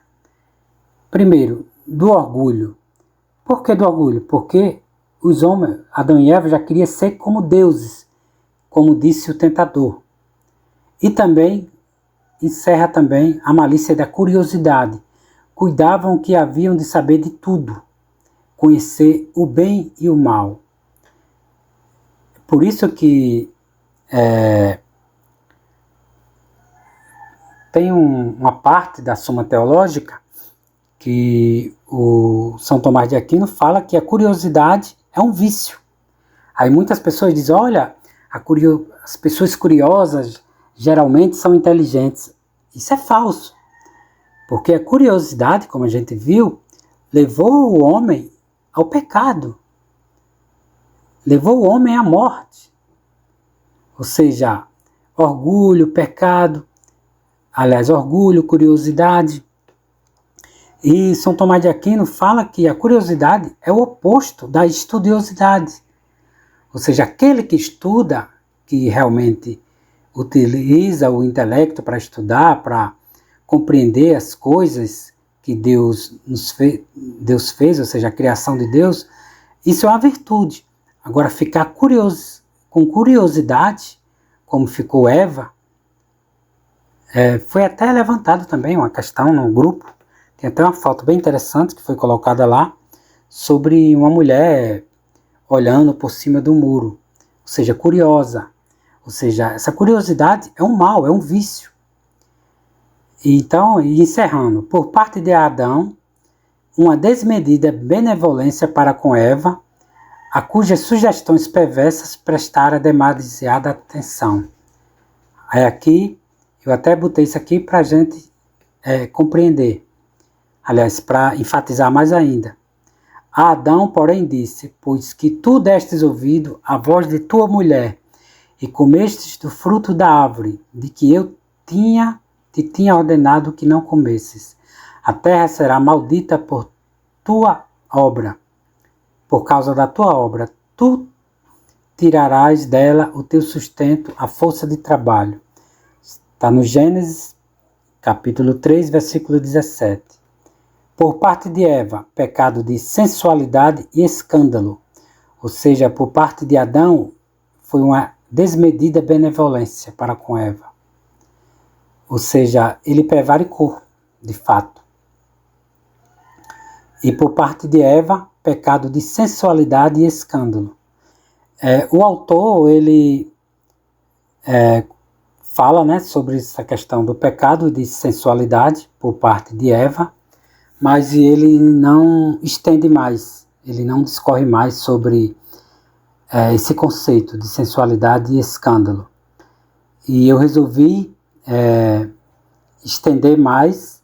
Primeiro, do orgulho. Por que do orgulho? Porque os homens, Adão e Eva, já queriam ser como deuses, como disse o tentador. E também encerra também a malícia da curiosidade. Cuidavam que haviam de saber de tudo, conhecer o bem e o mal. Por isso que tem uma parte da Suma Teológica que o São Tomás de Aquino fala que a curiosidade é um vício. Aí muitas pessoas dizem, olha, as pessoas curiosas geralmente são inteligentes. Isso é falso, porque a curiosidade, como a gente viu, levou o homem ao pecado, levou o homem à morte. Ou seja, orgulho, pecado, orgulho, curiosidade. E São Tomás de Aquino fala que a curiosidade é o oposto da estudiosidade. Ou seja, aquele que estuda, que realmente utiliza o intelecto para estudar, para compreender as coisas que Deus fez, ou seja, a criação de Deus, isso é uma virtude. Agora, ficar com curiosidade, como ficou Eva, foi até levantado também uma questão no grupo. Tem até uma foto bem interessante que foi colocada lá sobre uma mulher olhando por cima do muro, ou seja, curiosa. Ou seja, essa curiosidade é um mal, é um vício. Então, encerrando, por parte de Adão, uma desmedida benevolência para com Eva, a cujas sugestões perversas prestara demasiada atenção. Aí aqui, eu até botei isso aqui para a gente compreender. Aliás, para enfatizar mais ainda. A Adão, porém, disse: pois que tu destes ouvido à voz de tua mulher, e comestes do fruto da árvore, de que eu te tinha ordenado que não comesses, a terra será maldita por tua obra, por causa da tua obra. Tu tirarás dela o teu sustento, a força de trabalho. Está no Gênesis, capítulo 3, versículo 17. Por parte de Eva, pecado de sensualidade e escândalo. Ou seja, por parte de Adão, foi uma desmedida benevolência para com Eva. Ou seja, ele prevaricou, de fato. E por parte de Eva, pecado de sensualidade e escândalo. O autor, ele fala, né, sobre essa questão do pecado de sensualidade por parte de Eva, mas ele não estende mais, ele não discorre mais sobre esse conceito de sensualidade e escândalo. E eu resolvi estender mais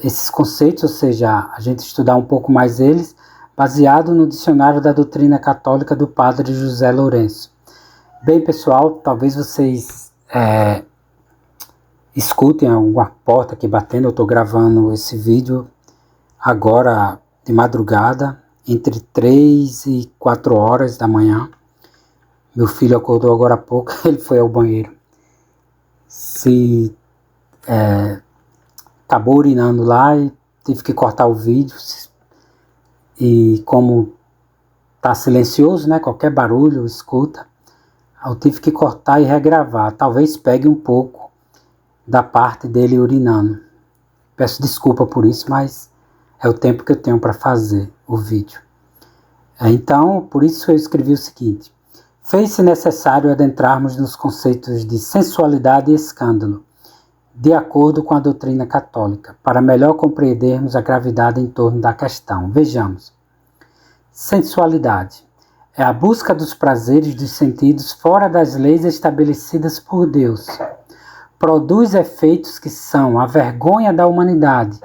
esses conceitos, ou seja, a gente estudar um pouco mais eles, baseado no Dicionário da Doutrina Católica do Padre José Lourenço. Bem, pessoal, talvez vocês escutem alguma porta aqui batendo. Eu estou gravando esse vídeo agora de madrugada, entre 3 e 4 horas da manhã. Meu filho acordou agora há pouco, ele foi ao banheiro. Acabou urinando lá e tive que cortar o vídeo. E como está silencioso, né, qualquer barulho escuta, eu tive que cortar e regravar. Talvez pegue um pouco da parte dele urinando. Peço desculpa por isso, mas é o tempo que eu tenho para fazer o vídeo. Então, por isso eu escrevi o seguinte: fez-se necessário adentrarmos nos conceitos de sensualidade e escândalo, de acordo com a doutrina católica, para melhor compreendermos a gravidade em torno da questão. Vejamos. Sensualidade é a busca dos prazeres dos sentidos fora das leis estabelecidas por Deus. Produz efeitos que são a vergonha da humanidade.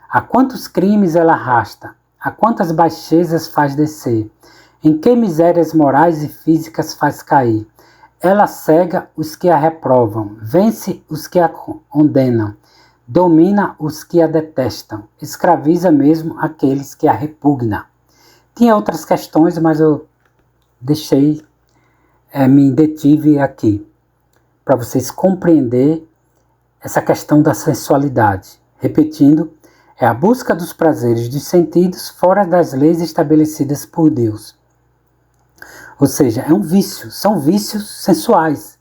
A quantos crimes ela arrasta, a quantas baixezas faz descer, em que misérias morais e físicas faz cair. Ela cega os que a reprovam, vence os que a condenam, domina os que a detestam, escraviza mesmo aqueles que a repugnam. Tinha outras questões, mas eu me detive aqui, para vocês compreender essa questão da sensualidade. Repetindo, é a busca dos prazeres dos sentidos fora das leis estabelecidas por Deus. Ou seja, é um vício, são vícios sensuais,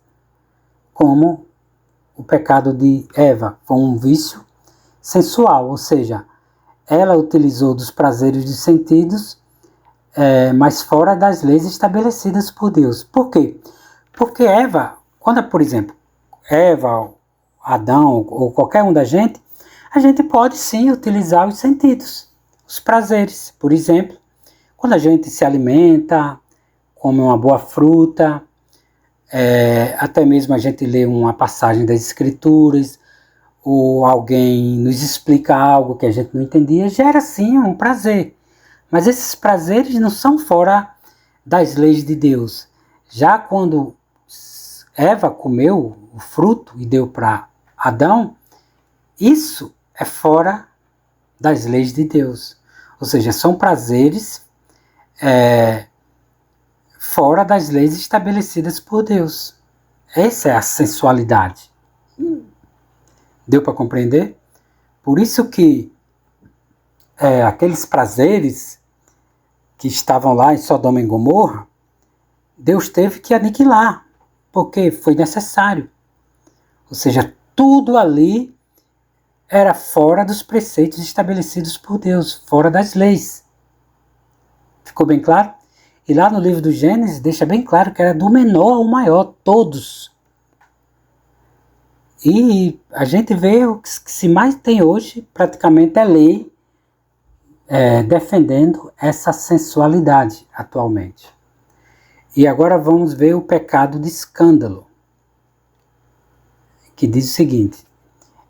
como o pecado de Eva foi um vício sensual, ou seja, ela utilizou dos prazeres dos sentidos, mas fora das leis estabelecidas por Deus. Por quê? Porque Eva, quando, por exemplo, Eva, Adão ou qualquer um da gente, a gente pode sim utilizar os sentidos, os prazeres. Por exemplo, quando a gente se alimenta, come uma boa fruta, até mesmo a gente lê uma passagem das Escrituras, ou alguém nos explica algo que a gente não entendia, gera sim um prazer. Mas esses prazeres não são fora das leis de Deus. Já quando Eva comeu o fruto e deu para Adão, isso é fora das leis de Deus. Ou seja, são prazeres fora das leis estabelecidas por Deus. Essa é a sensualidade. Deu para compreender? Por isso que aqueles prazeres que estavam lá em Sodoma e Gomorra, Deus teve que aniquilar, porque foi necessário. Ou seja, tudo ali era fora dos preceitos estabelecidos por Deus, fora das leis. Ficou bem claro? E lá no livro do Gênesis deixa bem claro que era do menor ao maior, todos. E a gente vê o que se mais tem hoje, praticamente é lei, defendendo essa sensualidade atualmente. E agora vamos ver o pecado de escândalo, que diz o seguinte: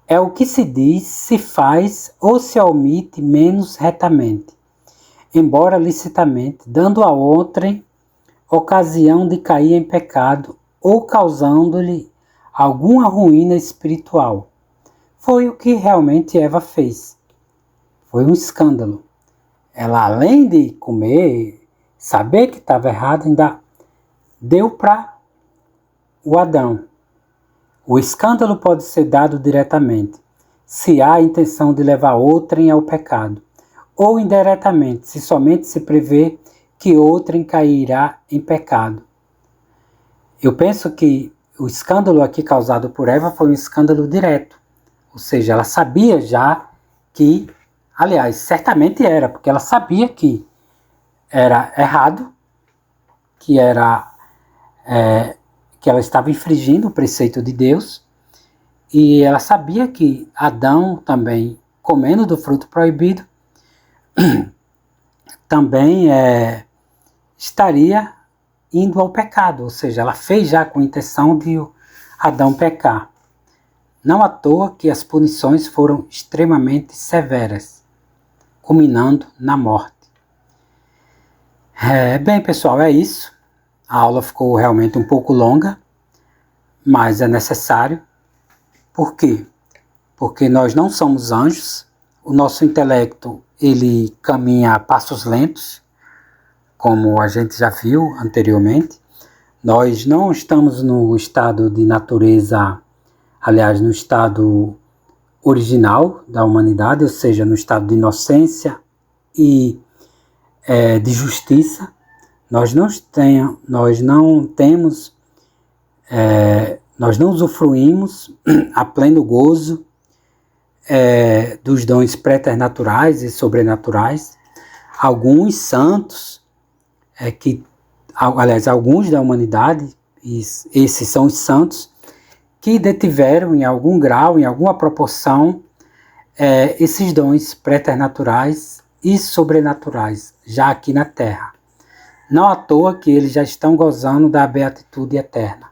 é o que se diz, se faz ou se omite menos retamente, embora licitamente, dando a outrem ocasião de cair em pecado ou causando-lhe alguma ruína espiritual. Foi o que realmente Eva fez. Foi um escândalo. Ela, além de comer, saber que estava errado, ainda deu para o Adão. O escândalo pode ser dado diretamente, se há a intenção de levar outrem ao pecado, ou indiretamente, se somente se prevê que outrem cairá em pecado. Eu penso que o escândalo aqui causado por Eva foi um escândalo direto, ou seja, ela sabia já que, aliás, certamente era, porque ela sabia que era errado, que ela estava infringindo o preceito de Deus, e ela sabia que Adão também, comendo do fruto proibido, também estaria indo ao pecado, ou seja, ela fez já com a intenção de Adão pecar. Não à toa que as punições foram extremamente severas, culminando na morte. Bem, pessoal, é isso. A aula ficou realmente um pouco longa, mas é necessário. Por quê? Porque nós não somos anjos, o nosso intelecto ele caminha a passos lentos, como a gente já viu anteriormente. Nós não estamos no estado de natureza, aliás, no estado original da humanidade, ou seja, no estado de inocência e de justiça. Nós não usufruímos a pleno gozo dos dons preternaturais e sobrenaturais. Alguns santos, alguns da humanidade, e esses são os santos, que detiveram em algum grau, em alguma proporção, esses dons preternaturais e sobrenaturais, já aqui na Terra. Não à toa que eles já estão gozando da beatitude eterna.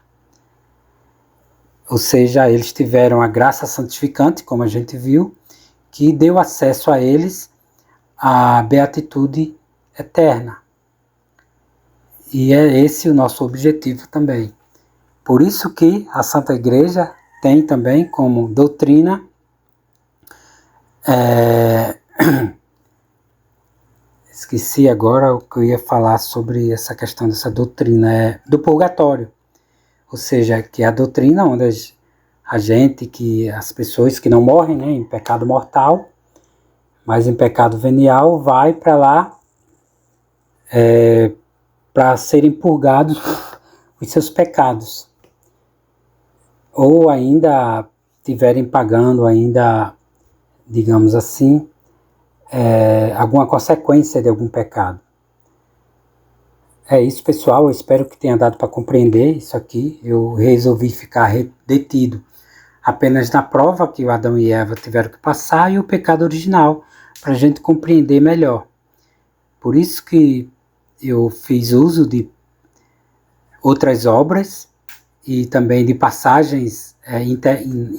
Ou seja, eles tiveram a graça santificante, como a gente viu, que deu acesso a eles à beatitude eterna. E é esse o nosso objetivo também. Por isso que a Santa Igreja tem também como doutrina esqueci agora o que eu ia falar sobre essa questão dessa doutrina do purgatório. Ou seja, que é a doutrina onde as pessoas que não morrem, né, em pecado mortal, mas em pecado venial, vai para lá para serem purgados os seus pecados. Ou ainda estiverem pagando ainda, digamos assim, alguma consequência de algum pecado. É isso, pessoal. Eu espero que tenha dado para compreender isso aqui. Eu resolvi ficar detido apenas na prova que o Adão e Eva tiveram que passar e o pecado original, para a gente compreender melhor. Por isso que eu fiz uso de outras obras e também de passagens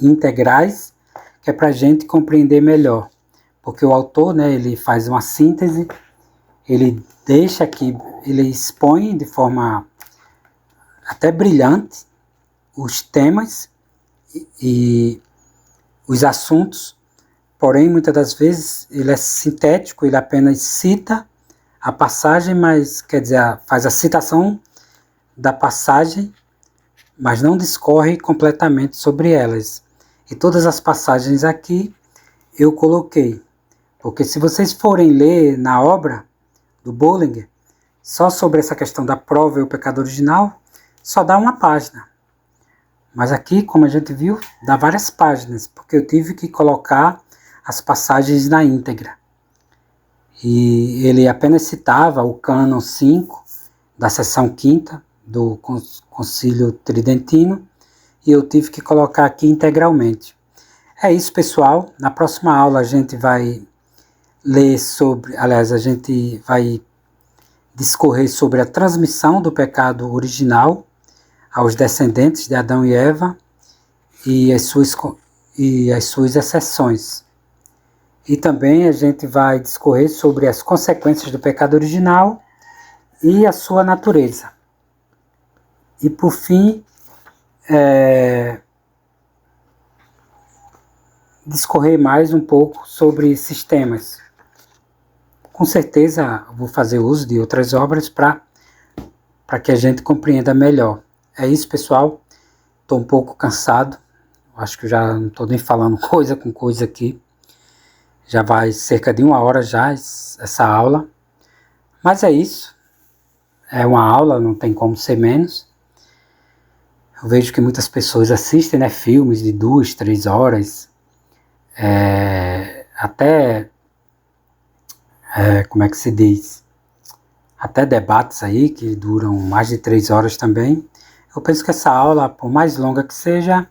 integrais, que é para a gente compreender melhor. Porque o autor, né, ele faz uma síntese, ele deixa aqui, ele expõe de forma até brilhante os temas e os assuntos, porém muitas das vezes ele é sintético, ele apenas cita a passagem, mas quer dizer, faz a citação da passagem, mas não discorre completamente sobre elas. E todas as passagens aqui eu coloquei, porque se vocês forem ler na obra do Bullinger, só sobre essa questão da prova e o pecado original, só dá uma página. Mas aqui, como a gente viu, dá várias páginas, porque eu tive que colocar as passagens na íntegra. E ele apenas citava o cânon 5 da seção 5ª do Concílio Tridentino, e eu tive que colocar aqui integralmente. É isso, pessoal. Na próxima aula a gente vai ler sobre, aliás, a gente vai discorrer sobre a transmissão do pecado original aos descendentes de Adão e Eva e as suas exceções. E também a gente vai discorrer sobre as consequências do pecado original e a sua natureza. E por fim, discorrer mais um pouco sobre esses temas. Com certeza vou fazer uso de outras obras para que a gente compreenda melhor. É isso, pessoal. Estou um pouco cansado. Acho que já não estou nem falando coisa com coisa aqui. Já vai cerca de 1 hora já essa aula. Mas é isso. É uma aula, não tem como ser menos. Eu vejo que muitas pessoas assistem, né, filmes de 2, 3 horas. Como é que se diz? Até debates aí que duram mais de 3 horas também. Eu penso que essa aula, por mais longa que seja,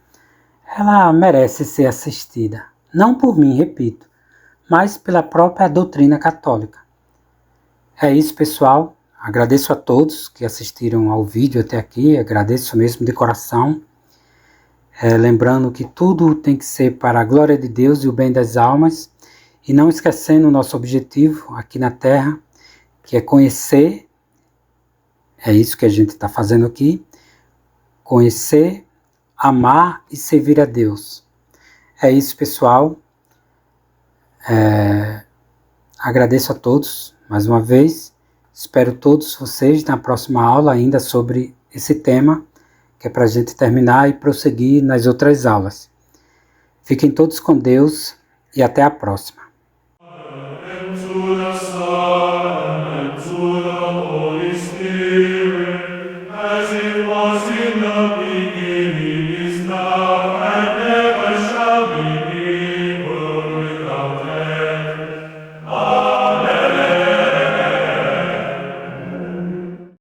ela merece ser assistida. Não por mim, repito, mas pela própria doutrina católica. É isso, pessoal. Agradeço a todos que assistiram ao vídeo até aqui. Agradeço mesmo de coração. Lembrando que tudo tem que ser para a glória de Deus e o bem das almas. E não esquecendo o nosso objetivo aqui na Terra, que é conhecer. É isso que a gente está fazendo aqui. Conhecer, amar e servir a Deus. É isso, pessoal. Agradeço a todos mais uma vez. Espero todos vocês na próxima aula ainda sobre esse tema, que é para a gente terminar e prosseguir nas outras aulas. Fiquem todos com Deus e até a próxima.